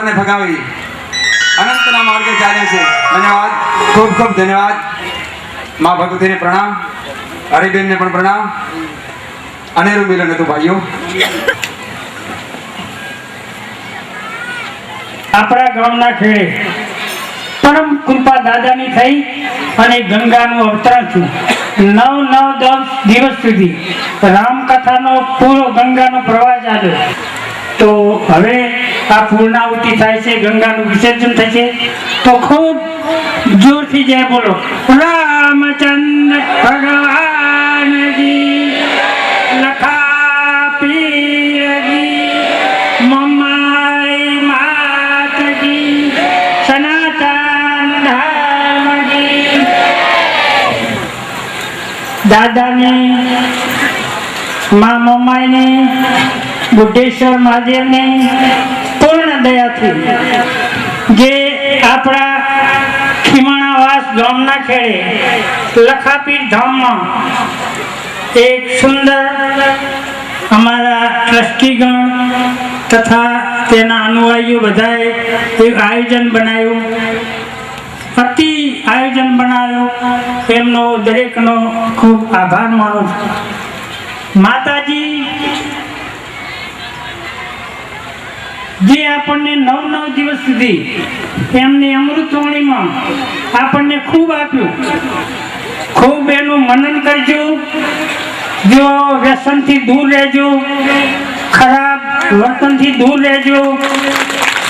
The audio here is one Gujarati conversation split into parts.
અને ભગાવી અનંતના માર્ગે ચાલે છે. ધન્યવાદ, ખૂબ ખૂબ ધન્યવાદ. માં ભગવતીને પ્રણામ, હરિબેનને પણ પ્રણામ. અનેરું મિલન હતું ભાઈઓ. આપણા ગામના ખેડે પરમ કૃપા દાદાની થઈ અને ગંગાનું અવતરણ થયું. 9-10 દિવસ સુધી રામકથાનો પૂરો ગંગાનો પ્રવાહ ચાલ્યો. તો હવે આ પૂર્ણાહુતિ થાય છે, ગંગાનું વિસર્જન થશે. તો ખૂબ જોરથી જય બોલો રામચંદ્ર ભગવાન કી, લખા પીર કી, મમ્માઈ માત કી, સનાતન ધર્મ કી. દાદાની, મા મમ્માઈની, બુઢેશ્વર મહાદેવની પૂર્ણ દયાથી જે આપણા ખીમણાવાસ ગામના ખેડે લખાપીર ધામમાં એક સુંદર અમારા ટ્રસ્ટીગણ તથા તેના અનુયાયીઓ બધાએ એક આયોજન બનાવ્યું, અતિ આયોજન બનાવ્યું. એમનો દરેકનો ખૂબ આભાર માનું છું. માતાજી જે આપણને 9 દિવસ સુધી એમની અમૃતવાણીમાં આપણને ખૂબ આપ્યું. ખૂબ એનું મનન કરજો, જો વ્યસનથી દૂર રહેજો, ખરાબ વર્તનથી દૂર રહેજો,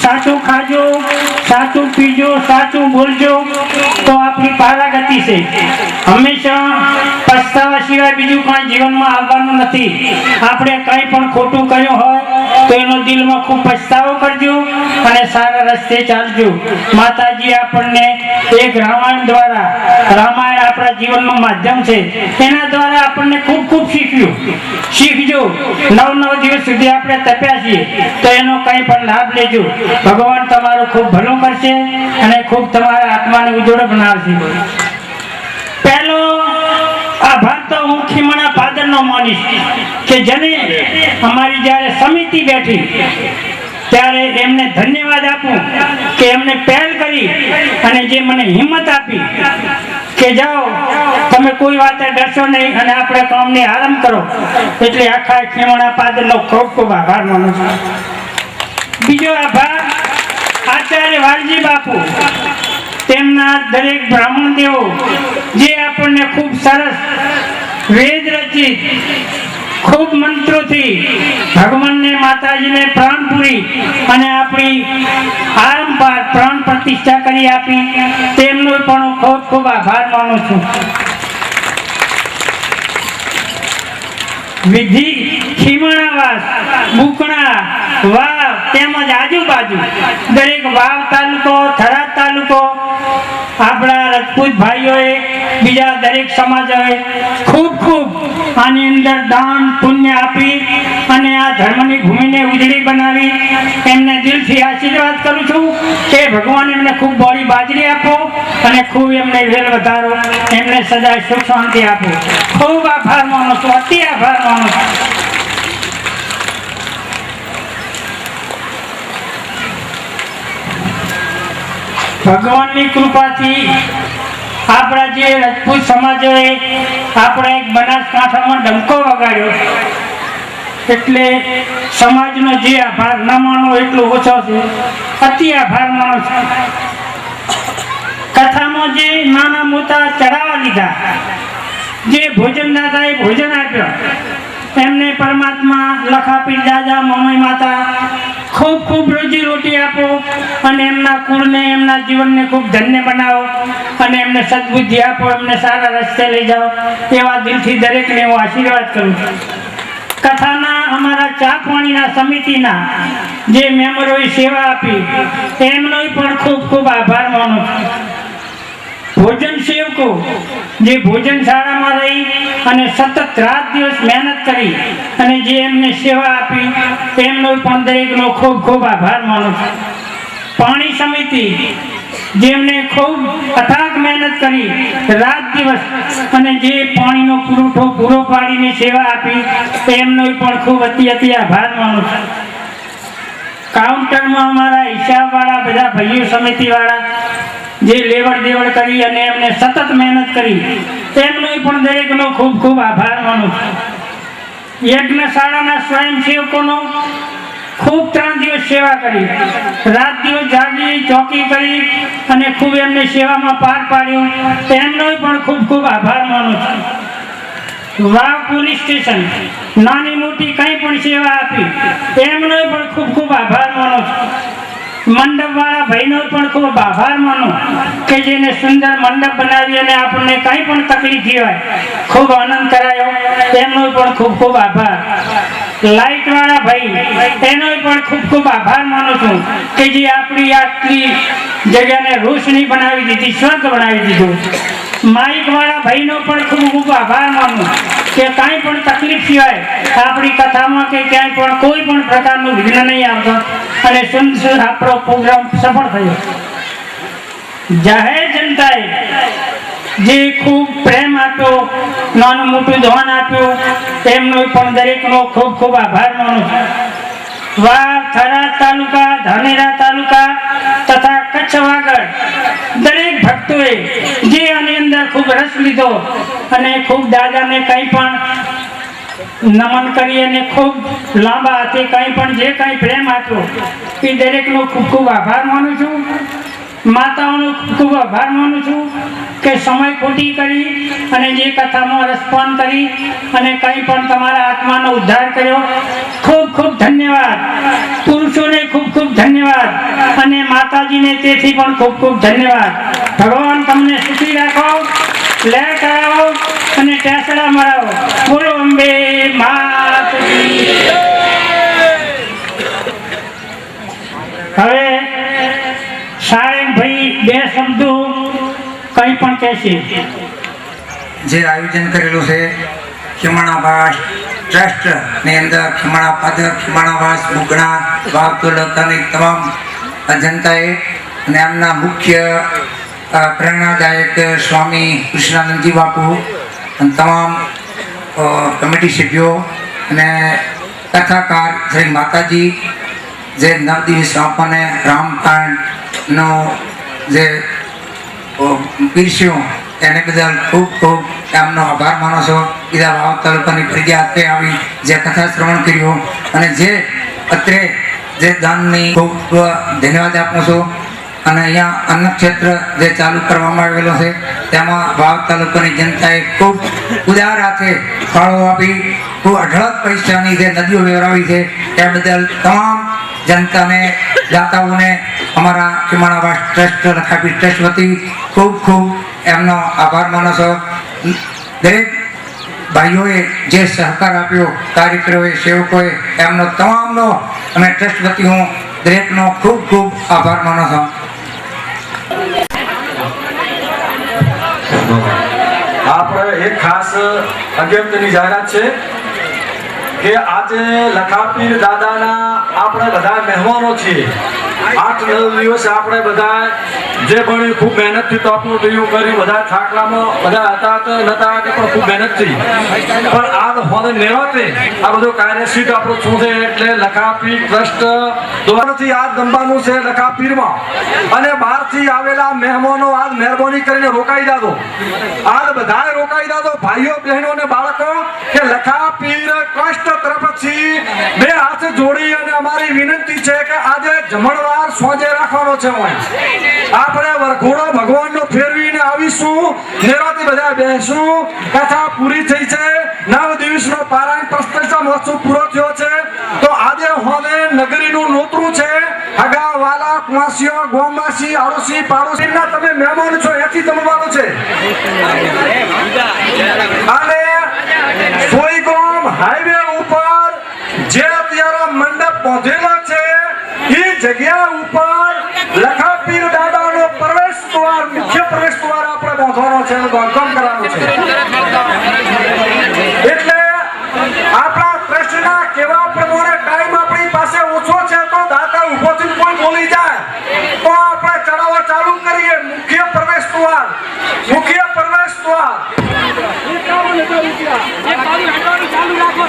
સાચું ખાજો, સાચું પીજો, સાચું બોલજો તો આપણી પારાગતિ છે. હંમેશા પસ્તાવા સિવાય બીજું કાંઈ જીવનમાં આવવાનું નથી. આપણે કંઈ પણ ખોટું કર્યું હોય તો એનો દિલમાં ખૂબ પસ્તાવો કરજો અને સારા રસ્તે ચાલજો. માતાજી આપણને એક રામાયણ દ્વારા, રામાયણ આપણા જીવનનું માધ્યમ છે, એના દ્વારા આપણને ખૂબ ખૂબ શીખજો. 9 દિવસ સુધી આપણે તપ્યા છીએ તો એનો કંઈ પણ લાભ લેજો. ભગવાન તમારું ખૂબ ભલું કરશે અને ખૂબ તમારા આત્માને ઉજ્જવળ બનાવશે. પહેલો આભાર તો હું ખીમણા ફાધરનો માનીશ કે જેને અમારી જ્યારે સમિતિ બેઠી ત્યારે એમને ધન્યવાદ આપું કે એમને પહેલ કરી અને જે મને હિંમત આપી કે જાઓ તમે કોઈ વાતે ડરશો નહીં અને આપણે કામને આરંભ કરો. એટલે આખા ખીમણા ફાધરનો ખૂબ ખૂબ આભાર માનું છું. બીજો આભાર આચાર્ય વાલજી બાપુ, તેમના દરેક બ્રાહ્મણ દેવો જે આપણને ખૂબ સરસ વેદ રચિત ખૂબ મંત્રોથી ભગવાનને, માતાજીને પ્રાણ પૂરી અને આપણી આરંભ પ્રાણ પ્રતિષ્ઠા કરી આપી, તેમનો પણ હું ખૂબ ખૂબ આભાર માનું છું. વિધિ ખીમણાવાસ, બુકણા, વાવ તેમજ આજુબાજુ દરેક વાવ તાલુકો, થરાદ તાલુકો, આપણા રાજપૂત ભાઈઓએ, બીજા દરેક સમાજોએ ખૂબ ખૂબ આની અંદર દાન પુણ્ય આપી અને આ ધર્મની ભૂમિને ઉજળી બનાવી. એમને દિલથી આશીર્વાદ કરું છું કે ભગવાન એમને ખૂબ બોડી બાજરી આપો અને ખૂબ એમને વેલ વધારો, એમને સદાય સુખ શાંતિ આપો. ખૂબ આભાર માનું છું, અતિ આભાર માનું છું. ભગવાનની કૃપાથી આપણા જે રાજપૂત સમાજોએ આપણે એક બનાસકાંઠામાં ડંકો વગાડ્યો, એટલે સમાજનો જે આભાર ન માનો એટલો ઓછો છે. અતિ આભાર માનો છું. કથામાં જે નાના મોટા ચડાવવા લીધા, જે ભોજનદાતાએ ભોજન આપ્યો, એમને પરમાત્મા, લખાપીર દાદા, મમ્મી માતા ખૂબ ખૂબ રોજી રોટી આપો અને એમના કુળને, એમના જીવનને ખૂબ ધન્ય બનાવો અને એમને સદબુદ્ધિ આપો, એમને સારા રસ્તે લઈ જાઓ. એવા દિલથી દરેકને હું આશીર્વાદ કરું છું. કથાના અમારા ચા પાણીના સમિતિના જે મેમ્બરોએ સેવા આપી એમનો પણ ખૂબ ખૂબ આભાર માનું છું. ભોજન સેવકો જે ભોજનશાળામાં રહી અને સતત રાત દિવસ મહેનત કરી અને જે એમને સેવા આપી એમનો પણ દરેકનો ખૂબ ખૂબ આભાર માનું છું. પાણી સમિતિ જેમને ખૂબ અથાગ મહેનત કરી રાત દિવસ અને જે પાણીનો પુરવઠો પૂરો પાડીને સેવા આપી એમનો પણ ખૂબ અતિ આભાર માનું છું. મંડળમાં અમારા હિસાબવાળા બધા ભાઈઓ સમિતિવાળા જે લેવડ દેવડ કરી અને એમને સતત મહેનત કરી તેમનો પણ દરેકનો ખૂબ ખૂબ આભાર માનું છું. યજ્ઞશાળાના સ્વયંસેવકોનો ખૂબ 3 દિવસ સેવા કરી, રાત દિવસ જાગી ચોકી કરી અને ખૂબ એમને સેવામાં પાર પાડ્યું, તેમનો પણ ખૂબ ખૂબ આભાર માનું છું. વાવ પોલીસ સ્ટેશન નાની મોટી કંઈ પણ સેવા આપી એમનો પણ ખૂબ ખૂબ આભાર માનું છું. મંડપવાળા ભાઈનો પણ ખૂબ આભાર માનું કે જેને સુંદર મંડપ બનાવી અને આપણને કંઈ પણ તકલીફ હોય ખૂબ આનંદ કરાયો, તેમનો પણ ખૂબ ખૂબ આભાર. લાઇટવાળા ભાઈ એનો પણ ખૂબ ખૂબ આભાર માનું છું કે જે આપણી આટલી જગ્યાને રોશની બનાવી દીધી, સ્વર્ગ બનાવી દીધું. માઇકવાળા ભાઈનો પણ ખૂબ ખૂબ આભાર માનું કે કાંઈ પણ તકલીફ સિવાય આપણી કથામાં કે ક્યાંય પણ કોઈ પણ પ્રકારનું વિઘ્ન નહીં આવતો અને સુંદર આપણો પ્રોગ્રામ સફળ થયો. જાહેર જનતાએ જે ખૂબ પ્રેમ આપ્યો, નાનું મોટું દાન આપ્યું, તેમનો પણ દરેકનો ખૂબ ખૂબ આભાર માનું છું. વાવ, થરાદ તાલુકા, ધાનેરા તાલુકા તથા કચ્છ વાગડ દરેક ભક્તોએ જે આની અંદર ખૂબ રસ લીધો અને ખૂબ દાદાને કંઈ પણ નમન કરી અને ખૂબ લાંબા હાથે કંઈ પણ જે કંઈ પ્રેમ આપ્યો એ દરેકનો ખૂબ ખૂબ આભાર માનું છું. માતાઓનો ખૂબ ખૂબ આભાર માનું છું કે સમય ખોટી કરી અને જે કથામાં રસપાન કરી અને કંઈ પણ તમારા આત્માનો ઉદ્ધાર કર્યો. ખૂબ ખૂબ ધન્યવાદ. પુરુષોને ખૂબ ખૂબ ધન્યવાદ અને માતાજીને તેથી પણ ખૂબ ખૂબ ધન્યવાદ. ભગવાન તમને સુખી રાખો, લહેર કરાવો અને ટેસડા મરાવો. બોલો અંબે માતની. હવે સાળંગભાઈ 2 શબ્દો કંઈ પણ કહેશે. જે આયોજન કરેલું છે ખીમણાવાસ ટ્રસ્ટ ની અંદર ખીમણા પાદર, ખીમણાવાસ, બુગણા, વાવ તાલુકાની તમામ જનતાએ અને એમના મુખ્ય પ્રેરણાદાયક સ્વામી કૃષ્ણાનંદજી બાપુ અને તમામ કમિટી સભ્યો અને કથાકાર શ્રી માતાજી જે 9 દિવસ આપણને રામકાંડનો જે પીરસ્યું એને બદલ ખૂબ ખૂબ એમનો આભાર માનો છો. બીજા વાવ તાલુકાની પ્રજા અત્રે આવી જે કથા શ્રવણ કર્યું અને જે અત્રે જે દાનની ખૂબ ધન્યવાદ આપું છું. અને અહીંયા અન્નક્ષેત્ર જે ચાલુ કરવામાં આવેલો છે તેમાં વાવ તાલુકાની જનતાએ ખૂબ ઉદાર હાથે ફાળો આપી ખૂબ અઢળક પૈસાની જે નદીઓ વેરાવી છે તે બદલ તમામ જનતાને, દાતાઓને અમારા ખીમણાવાસ ટ્રસ્ટ, લખાપી ટ્રસ્ટ વતી ખૂબ ખૂબ એમનો આભાર માનો છો. દરેક ભાઈઓએ જે સહકાર આપ્યો, કાર્યકરોએ, સેવકોએ, એમનો તમામનો અમે ટ્રસ્ટ વતી હું દરેકનો ખૂબ ખૂબ આભાર માનો છું. આપણે એક ખાસ અગત્યની જાહેરાત છે કે આજે લખાપીર દાદાના આપણે બધા મહેમાનો છીએ. 8-9 દિવસ આપણે બધા જે ભણ્યું ખૂબ મહેનતથી તપનું ટીયું કર્યું, બધા થાકલામાં બધા હતા તો નતા કે પણ ખૂબ મહેનતથી પણ આ હોને નિરાતે આ બધું કાર્યશીટ આપણું શું છે એટલે લખાપીર ટ્રસ્ટ દ્વારાથી આ દંબાનું છે લખાપીરમાં અને બહારથી આવેલા મહેમાનો આજ મહેરબાની કરીને રોકાઈ દાદો, આજ બધાએ રોકાઈ દાદો, ભાઈઓ બહેનો અને બાળકો કે લખાપીર ટ્રસ્ટ તરફથી 2 હાથ જોડી અને અમારી વિનંતી છે કે આજે જમણવાર સોજે રાખવાનો છે. આપણે વરઘોડો ભગવાનનો ફેરવીને આવીશું, નિરાતે બધા બેસશું. કથા પૂરી થઈ છે, 9 દિવસનો પારાયણ પ્રતિષ્ઠા મહોત્સવ પૂરો થયો છે. તો આજે હવે નગરીનું નોતરું છે. હગા વાલા કુવાસીઓ, ગોમવાસી, આડોશી, પાડોશીના તમે મહેમાન છો, એથી જમવાનું છે. અને સોઈગામ હાઈવે ઉપર જે અત્યારે મંડપ બાંધેલો છે એ જગ્યા ઉપર લખાપીર દાદાનો પ્રવેશ દ્વાર, મુખ્ય પ્રવેશ દ્વાર આપણે બાંધવાનો છે, બાંધકામ કરવાનું છે. એટલે આપણા ટ્રસ્ટના કેવા પ્રમાણે ટાઈમ આપણી પાસે ઓછો છે તો દાદા ઉભો થઈને કોઈ બોલી જાય તો આપણે ચડાવવા ચાલુ કરીએ. મુખ્ય પ્રવેશ દ્વાર, મુખ્ય પ્રવેશ દ્વાર ચાલુ રાખો.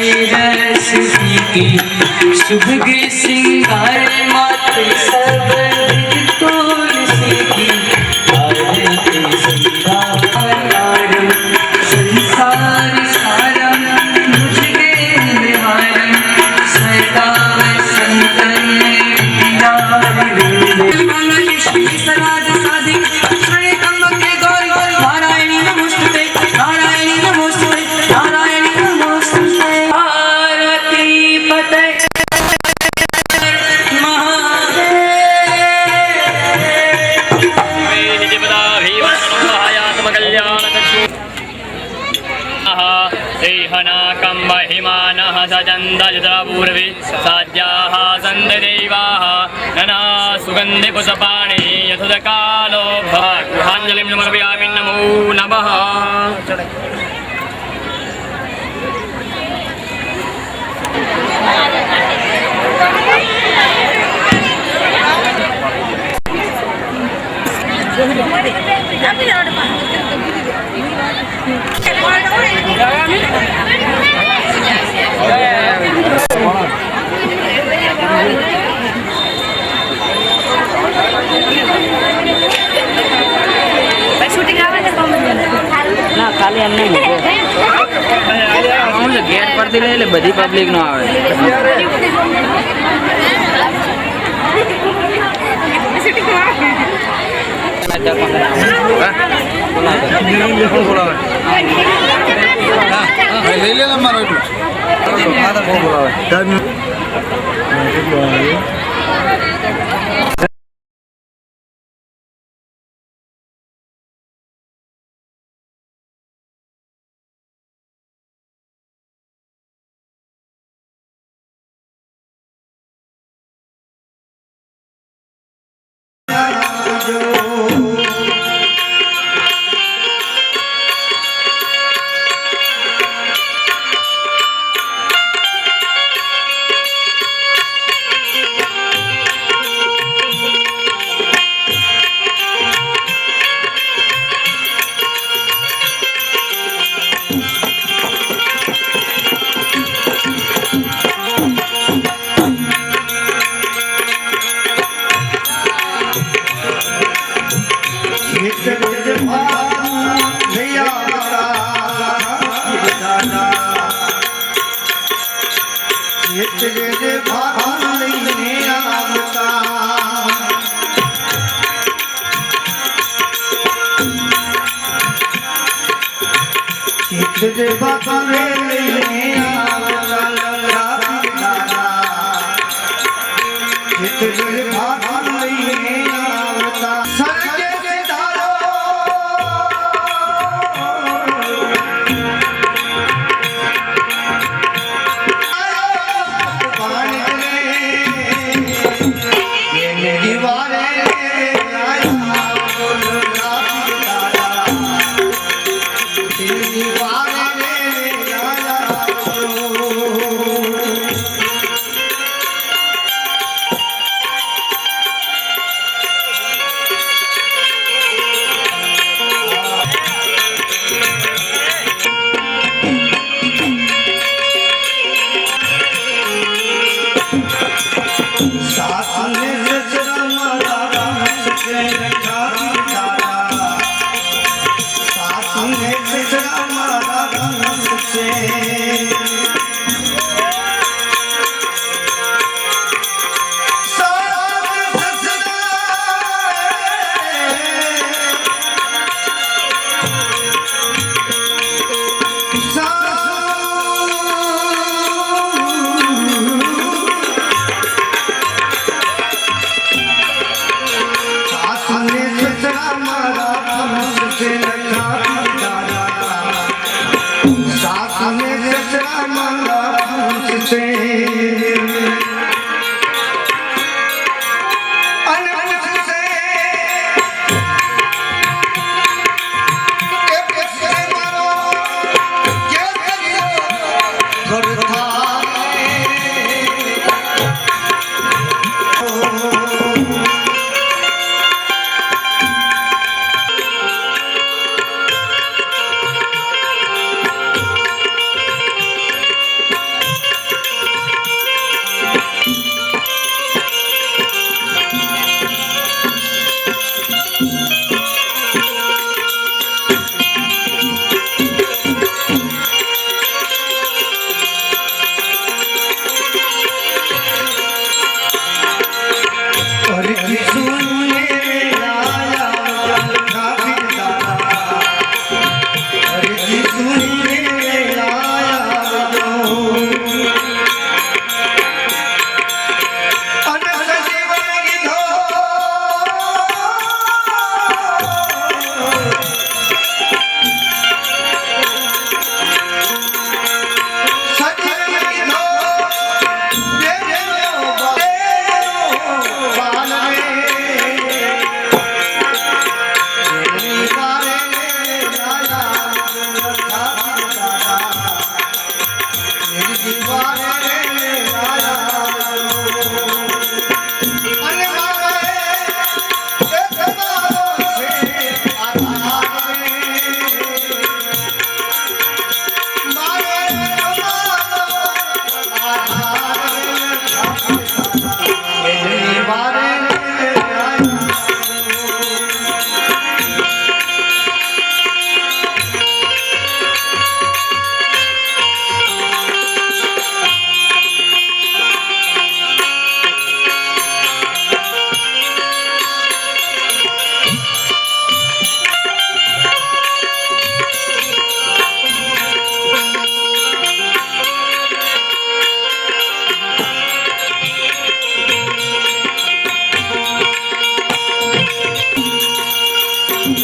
रस की शुभ श्रृंगार मात्र सब तुलसी की आरती संभारम संसार सारम मुझे निहारम सदा संतन श्री सराज साधिक श्री त्र्यंबके गौरी नारायणी नमोस्तुते नारायणी नमोस्तुते नारायणी नमोस्तुते आरती पते महिमानः सचन्दपूर्वे साध्याः सन्ददेवाः नना सुगन्धिपुष्पाणि यथोदकालो गृहाञ्जलिं समर्पयामि नमो नमः ના ખાલી એમને ગેટ પરથી લઈ એટલે બધી પબ્લિક નો આવે લઈ લે મારો એટલું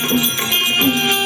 Thank you.